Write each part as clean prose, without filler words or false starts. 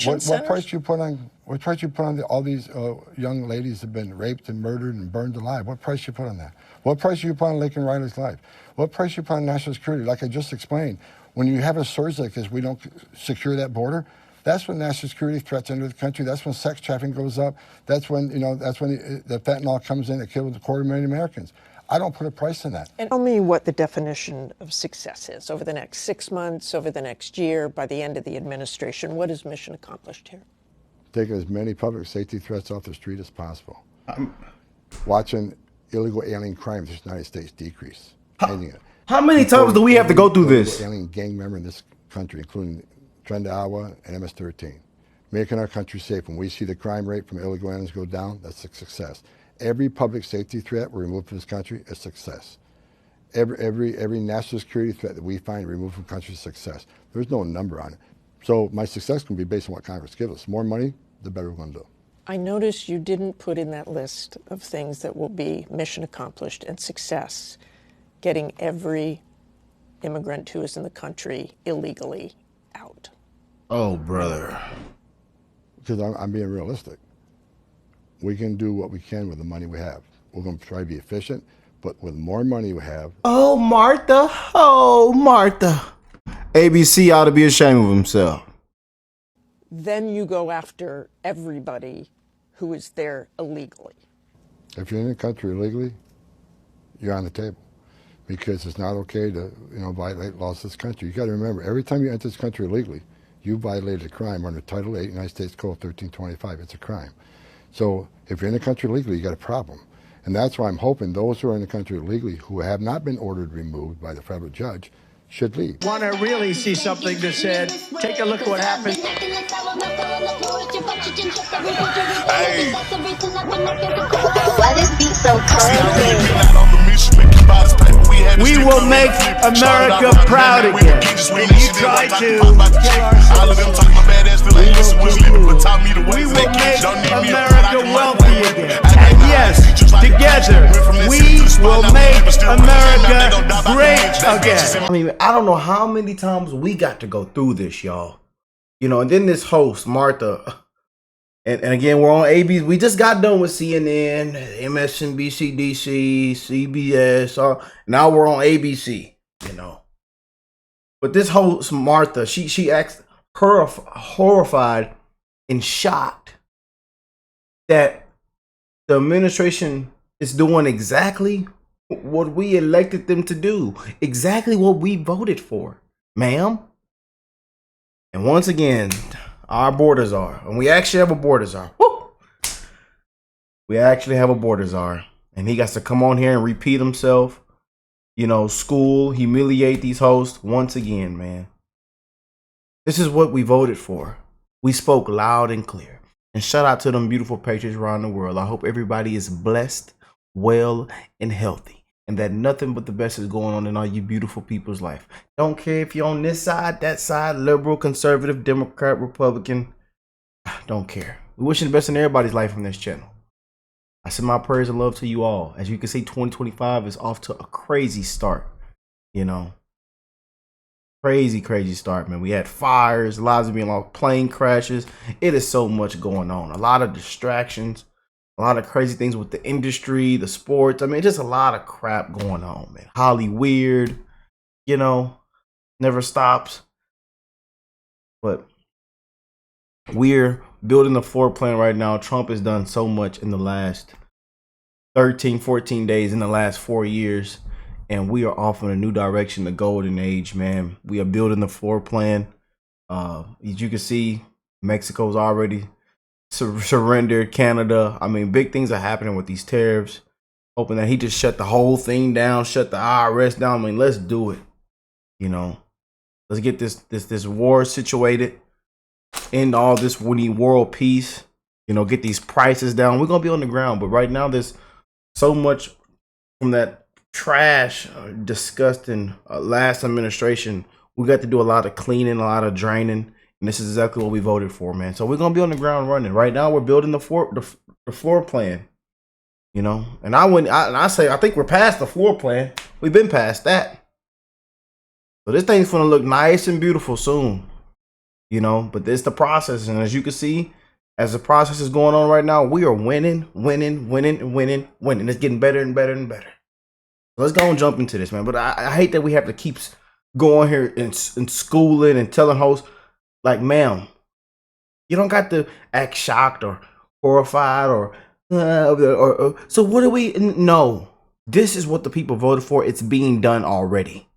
What price you put on? What price you put on all these young ladies have been raped and murdered and burned alive? What price you put on that? What price you put on Lincoln Riley's life? What price you put on national security? Like I just explained, when you have a surge like this, we don't secure that border. That's when national security threats enter the country. That's when sex trafficking goes up. That's when the fentanyl comes in that kills 250,000 Americans. I don't put a price on that. And tell me what the definition of success is over the next 6 months, over the next year, by the end of the administration. What is mission accomplished here? Taking as many public safety threats off the street as possible. Watching illegal alien crimes in the United States decrease. How many times do we have to go through this? Alien gang member in this country, including Trendawa and MS-13. Making our country safe. When we see the crime rate from illegal aliens go down, that's a success. Every public safety threat we remove from this country is success. Every national security threat that we find removed from the country is success. There's no number on it. So my success can be based on what Congress gives us. More money, the better we're going to do. I noticed you didn't put in that list of things that will be mission accomplished and success, getting every immigrant who is in the country illegally out. Oh, brother. Because I'm being realistic. We can do what we can with the money we have. We're going to try to be efficient, but with more money we have. Oh, Martha. Oh, Martha. ABC ought to be ashamed of himself. Then you go after everybody who is there illegally. If you're in the country illegally, you're on the table, because it's not okay to violate laws of this country. You got to remember, every time you enter this country illegally, you violated a crime under Title 8, United States Code 1325. It's a crime. So if you're in the country illegally, you got a problem. And that's why I'm hoping those who are in the country illegally who have not been ordered removed by the federal judge should leave. Want to really see something that said, take a look at what happened. Hey. Why this beat so cold? We will make America proud again. And you try to we will make America wealthy again. And yes, together, we will make America great again. I mean, I don't know how many times we got to go through this, y'all. And then this host, Martha, and again, we're on ABC. We just got done with CNN, MSNBC, DC, CBS. Now we're on ABC, But this host, Martha, she acts horrified and shocked that the administration is doing exactly what we elected them to do, exactly what we voted for, ma'am. And once again, our borders are, and we actually have a border czar. Woo! We actually have a border czar, and he got to come on here and repeat himself, school, humiliate these hosts once again, man. This is what we voted for. We spoke loud and clear. And shout out to them beautiful patriots around the world. I hope everybody is blessed, well, and healthy, and that nothing but the best is going on in all you beautiful people's life. Don't care if you're on this side, that side, liberal, conservative, Democrat, Republican. Don't care. We wishing the best in everybody's life on this channel. I send my prayers and love to you all. As you can see, 2025 is off to a crazy start. Crazy start, man. We had fires, lives are being lost, plane crashes. It is so much going on. A lot of distractions, a lot of crazy things with the industry, the sports. I mean, just a lot of crap going on, man. Hollywood, never stops. But we're building the floor plan right now. Trump has done so much in the last 13, 14 days, in the last 4 years. And we are off in a new direction, the golden age, man. We are building the floor plan. As you can see, Mexico's already surrendered. Canada. I mean, big things are happening with these tariffs. Hoping that he just shut the whole thing down, shut the IRS down. I mean, let's do it. Let's get this war situated. End all this. We need world peace. Get these prices down. We're gonna be on the ground, but right now there's so much from that trash, disgusting last administration. We got to do a lot of cleaning, a lot of draining, and this is exactly what we voted for, man. So we're gonna be on the ground running. Right now, we're building the floor plan, And I think we're past the floor plan. We've been past that. So this thing's gonna look nice and beautiful soon. you know, but it's the process. And as you can see, as the process is going on right now, we are winning. It's getting better and better and better. Let's go and jump into this, man. But I hate that we have to keep going here and schooling and telling hosts, like, ma'am, you don't got to act shocked or horrified or so what do we? No, this is what the people voted for. It's being done already.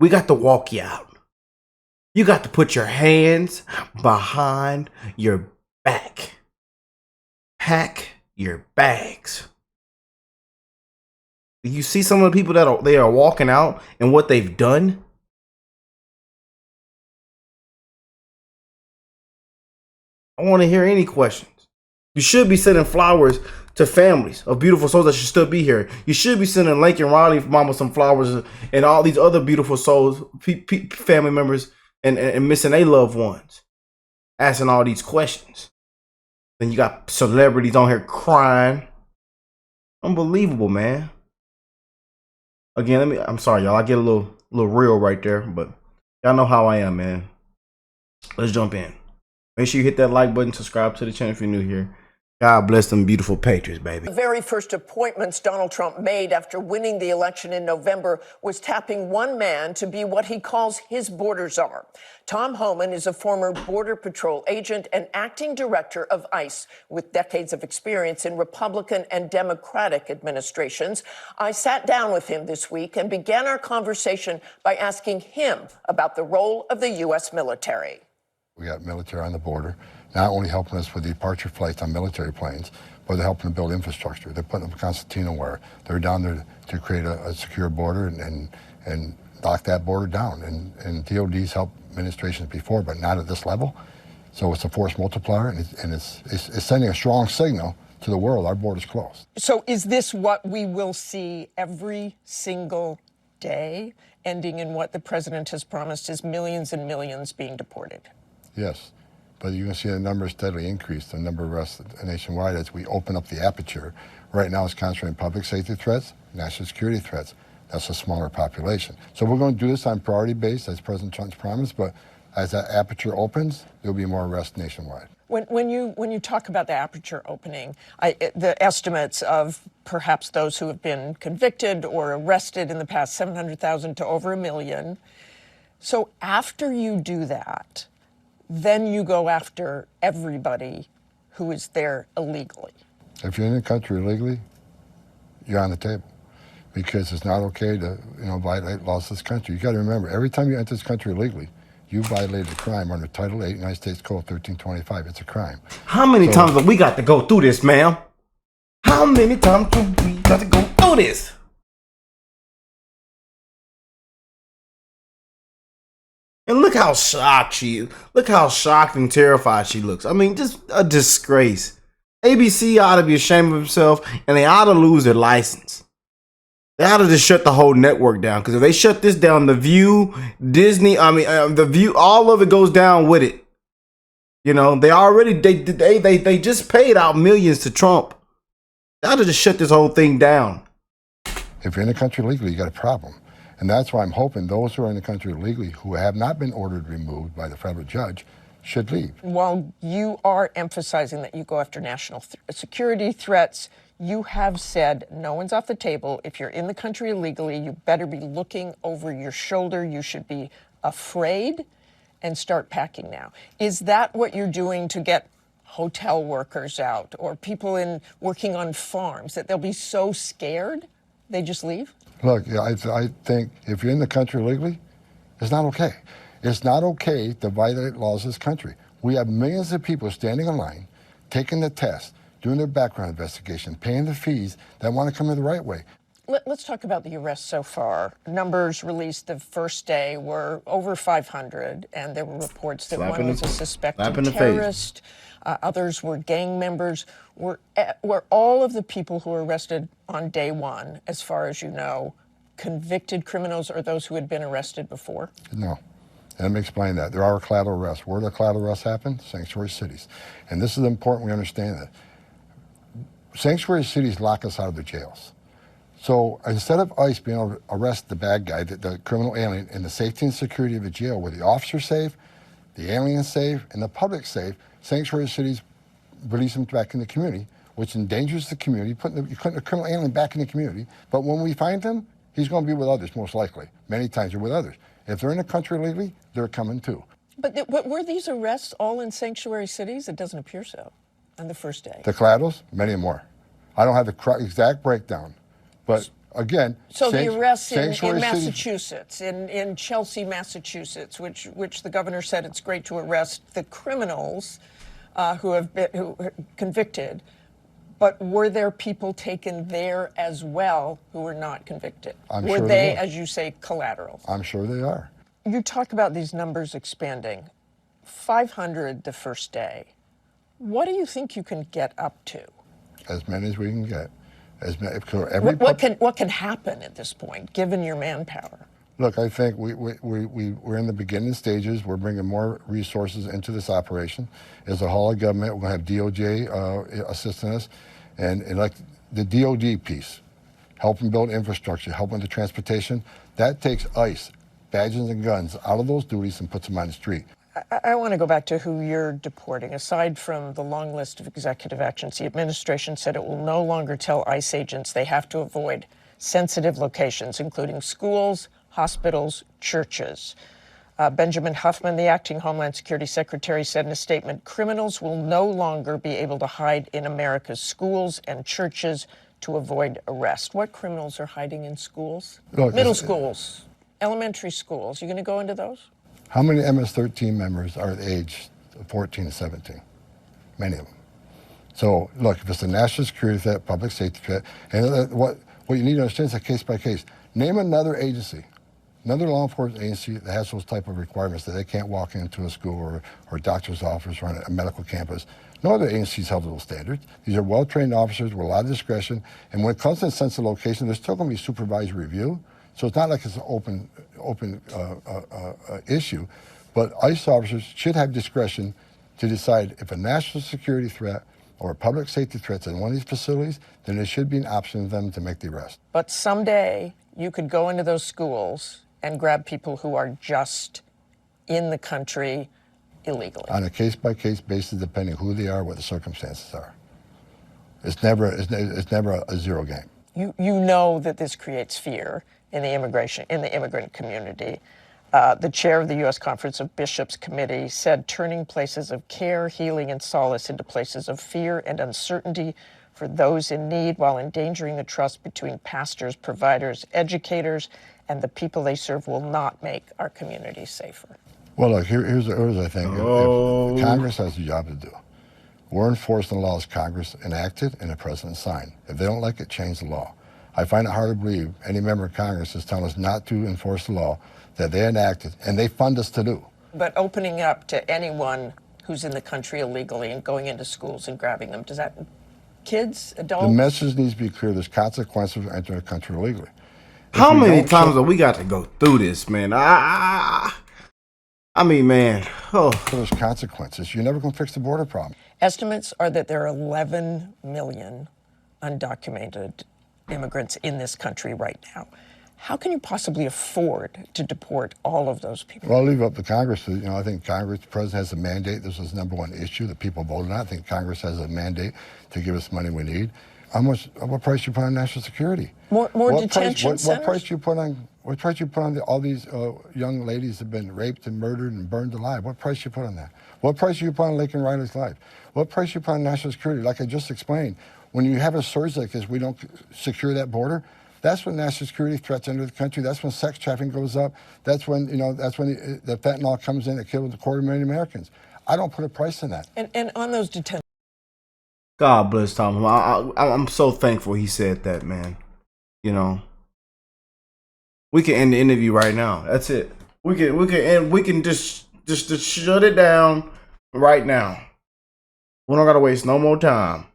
We got to walk you out. You got to put your hands behind your back. Pack your bags. You see some of the people that they are walking out and what they've done. I want to hear any questions. You should be sending flowers to families of beautiful souls that should still be here. You should be sending Lincoln Riley mama some flowers and all these other beautiful souls, family members, and missing their loved ones, asking all these questions. Then you got celebrities on here crying. Unbelievable, man. Again, I'm sorry, y'all. I get a little real right there, but y'all know how I am, man. Let's jump in. Make sure you hit that like button, subscribe to the channel if you're new here. God bless them beautiful patriots, baby. The very first appointments Donald Trump made after winning the election in November was tapping one man to be what he calls his border czar. Tom Homan is a former Border Patrol agent and acting director of ICE with decades of experience in Republican and Democratic administrations. I sat down with him this week and began our conversation by asking him about the role of the U.S. military. We got military on the border, not only helping us with departure flights on military planes, but they're helping to build infrastructure. They're putting up concertina wire. They're down there to create a secure border and lock that border down. And DOD's helped administrations before, but not at this level. So it's a force multiplier, and it's sending a strong signal to the world. Our border's closed. So is this what we will see every single day, ending in what the president has promised is millions and millions being deported? Yes, but you're going to see the number steadily increase, the number of arrests nationwide as we open up the aperture. Right now it's concentrating public safety threats, national security threats. That's a smaller population. So we're going to do this on priority base, as President Trump's promised, but as that aperture opens, there'll be more arrests nationwide. When you talk about the aperture opening, the estimates of perhaps those who have been convicted or arrested in the past, 700,000 to over 1 million. So after you do that, then you go after everybody who is there illegally. If you're in the country illegally, you're on the table, because it's not okay to violate laws of this country. You got to remember, every time you enter this country illegally, you violated a crime under Title 8 United States Code 1325. It's a crime. How many times have we got to go through this, ma'am? How many times do we got to go through this? And look how shocked she is. Look how shocked and terrified she looks. I mean, just a disgrace. ABC ought to be ashamed of themselves, and they ought to lose their license. They ought to just shut the whole network down. Because if they shut this down, The View, Disney, The View, all of it goes down with it. You know, they just paid out millions to Trump. They ought to just shut this whole thing down. If you're in the country illegally, you got a problem. And that's why I'm hoping those who are in the country illegally who have not been ordered removed by the federal judge should leave. While you are emphasizing that you go after national security threats, you have said no one's off the table. If you're in the country illegally, you better be looking over your shoulder. You should be afraid and start packing now. Is that what you're doing to get hotel workers out or people working on farms, that they'll be so scared they just leave? Look, I think if you're in the country illegally, it's not okay. It's not okay to violate laws of this country. We have millions of people standing in line, taking the test, doing their background investigation, paying the fees that want to come in the right way. Let's talk about the arrests so far. Numbers released the first day were over 500, and there were reports that one was a suspected terrorist. Others were gang members. Were all of the people who were arrested on day one, as far as you know, convicted criminals or those who had been arrested before? No. And let me explain that. There are collateral arrests. Where do collateral arrests happen? Sanctuary cities. And this is important we understand that. Sanctuary cities lock us out of the jails. So instead of ICE being able to arrest the bad guy, the criminal alien, in the safety and security of a jail where the officer's safe, the aliens safe and the public safe, sanctuary cities release them back in the community, which endangers the community, putting the criminal alien back in the community. But when we find him, he's going to be with others, most likely. Many times they're with others. If they're in the country illegally, they're coming too. But were these arrests all in sanctuary cities? It doesn't appear so on the first day. The collaterals, many more. I don't have the exact breakdown, but again, so the arrests in Massachusetts, in Chelsea, Massachusetts, which the governor said it's great to arrest the criminals who have been convicted, but were there people taken there as well who were not convicted? Were they, as you say, collateral? I'm sure they are. You talk about these numbers expanding. 500 the first day. What do you think you can get up to? As many as we can get. What can happen at this point, given your manpower? Look, I think we're in the beginning stages. We're bringing more resources into this operation. As a whole of government, we're going to have DOJ assisting us. And like the DOD piece, helping build infrastructure, helping the transportation, that takes ICE, badges and guns out of those duties and puts them on the street. I want to go back to who you're deporting. Aside from the long list of executive actions, the administration said it will no longer tell ICE agents they have to avoid sensitive locations, including schools, hospitals, churches. Benjamin Huffman, the acting Homeland Security Secretary, said in a statement, criminals will no longer be able to hide in America's schools and churches to avoid arrest. What criminals are hiding in schools? Look, middle schools, elementary schools. You going to go into those? How many MS-13 members are aged 14 to 17? Many of them. So, look, if it's a national security threat, public safety threat, and what you need to understand is a case by case. Name another agency, another law enforcement agency that has those type of requirements that they can't walk into a school or a doctor's office or on a medical campus. No other agencies have those standards. These are well-trained officers with a lot of discretion, and when it comes to sensitive location, there's still going to be supervisory review. So it's not like it's an open issue, but ICE officers should have discretion to decide if a national security threat or a public safety threat's in one of these facilities, then there should be an option for them to make the arrest. But someday you could go into those schools and grab people who are just in the country illegally. On a case-by-case basis, depending who they are, what the circumstances are. It's never a zero game. You know that this creates fear in the immigrant community. The chair of the U.S. Conference of Bishops Committee said turning places of care, healing, and solace into places of fear and uncertainty for those in need while endangering the trust between pastors, providers, educators, and the people they serve will not make our communities safer. Well, look, here's the thing. If Congress has a job to do. We're enforcing the laws Congress enacted and the president signed. If they don't like it, change the law. I find it hard to believe any member of Congress is telling us not to enforce the law that they enacted and they fund us to do. But opening up to anyone who's in the country illegally and going into schools and grabbing them, does that, kids, adults? The message needs to be clear. There's consequences for entering the country illegally. How many times have we got to go through this, man? I mean, man. Oh. There's consequences. You're never going to fix the border problem. Estimates are that there are 11 million undocumented immigrants in this country right now. How can you possibly afford to deport all of those people? Well, I'll leave it up to Congress. I think Congress, the president has a mandate. This is the #1 issue that people voted on. I think Congress has a mandate to give us money we need. What price you put on national security? More detention centers? What price you put on all these young ladies that have been raped and murdered and burned alive? What price you put on that? What price you put on Laken Riley's life? What price you put on national security? Like I just explained, when you have a surge like this, we don't secure that border. That's when national security threats enter the country. That's when sex trafficking goes up. That's when the fentanyl comes in that kills 250,000 Americans. I don't put a price on that. And on those detention. God bless Tom. I'm so thankful he said that, man. We can end the interview right now. That's it. We can just shut it down right now. We don't gotta waste no more time.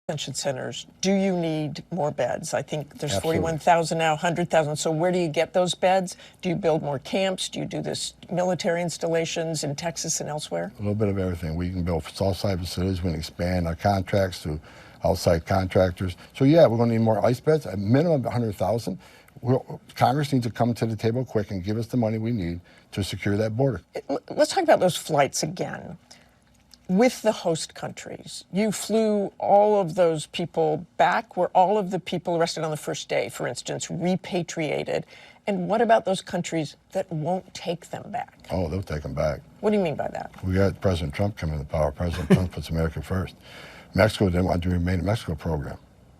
Detention centers, do you need more beds? I think there's Absolutely. 41,000 now, 100,000. So where do you get those beds? Do you build more camps? Do you do this military installations in Texas and elsewhere? A little bit of everything. We can build outside facilities. We can expand our contracts to outside contractors. So yeah, we're going to need more ICE beds, a minimum of 100,000. Congress needs to come to the table quick and give us the money we need to secure that border. Let's talk about those flights again. With the host countries, you flew all of those people back. Were all of the people arrested on the first day, for instance, repatriated? And what about those countries that won't take them back? Oh, they'll take them back. What do you mean by that? We got President Trump coming to power. President Trump puts America first. Mexico didn't want to remain in Mexico program.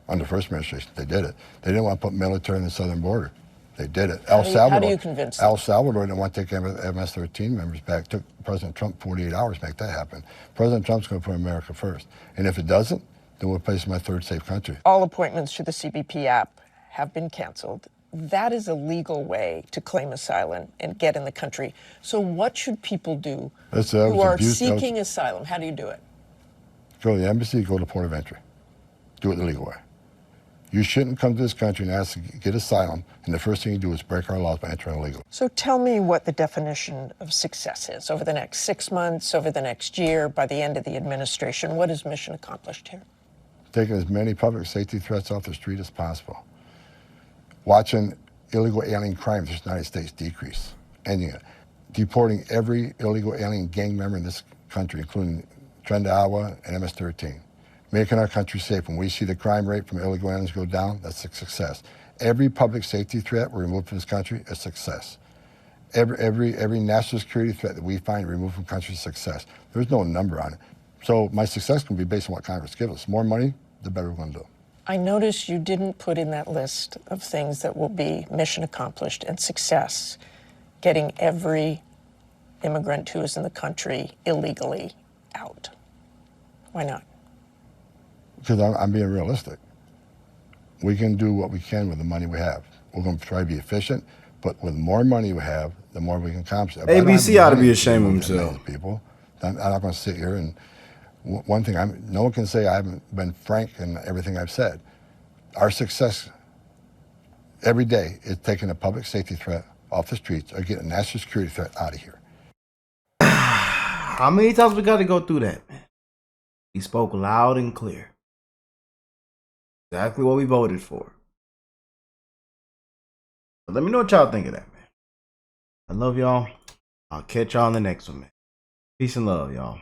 Under the first administration, they did it. They didn't want to put military in the southern border. They did it. How do you convince them? El Salvador didn't want to take MS-13 members back. Took President Trump 48 hours to make that happen. President Trump's going to put America first. And if it doesn't, then we'll place my third safe country. All appointments to the CBP app have been canceled. That is a legal way to claim asylum and get in the country. So what should people do who are seeking asylum? How do you do it? Go to the embassy, go to port of entry. Do it the legal way. You shouldn't come to this country and ask to get asylum, and the first thing you do is break our laws by entering illegal. So tell me what the definition of success is over the next 6 months, over the next year, by the end of the administration. What is mission accomplished here? Taking as many public safety threats off the street as possible. Watching illegal alien crimes in the United States decrease. Ending it. Deporting every illegal alien gang member in this country, including Iowa and MS-13. Making our country safe. When we see the crime rate from illegal aliens go down, that's a success. Every public safety threat we remove from this country is a success. Every national security threat that we find removed from the country is a success. There's no number on it. So my success can be based on what Congress gives us. More money, the better we're going to do. I noticed you didn't put in that list of things that will be mission accomplished and success, getting every immigrant who is in the country illegally out. Why not? Because I'm being realistic. We can do what we can with the money we have. We're going to try to be efficient, but with more money we have, the more we can accomplish. ABC ought to be ashamed of himself. People, I'm not going to sit here and one thing, no one can say I haven't been frank in everything I've said. Our success every day is taking a public safety threat off the streets or getting a national security threat out of here. How many times we got to go through that, man? He spoke loud and clear. Exactly what we voted for. So let me know what y'all think of that, man. I love y'all. I'll catch y'all on the next one, man. Peace and love, y'all.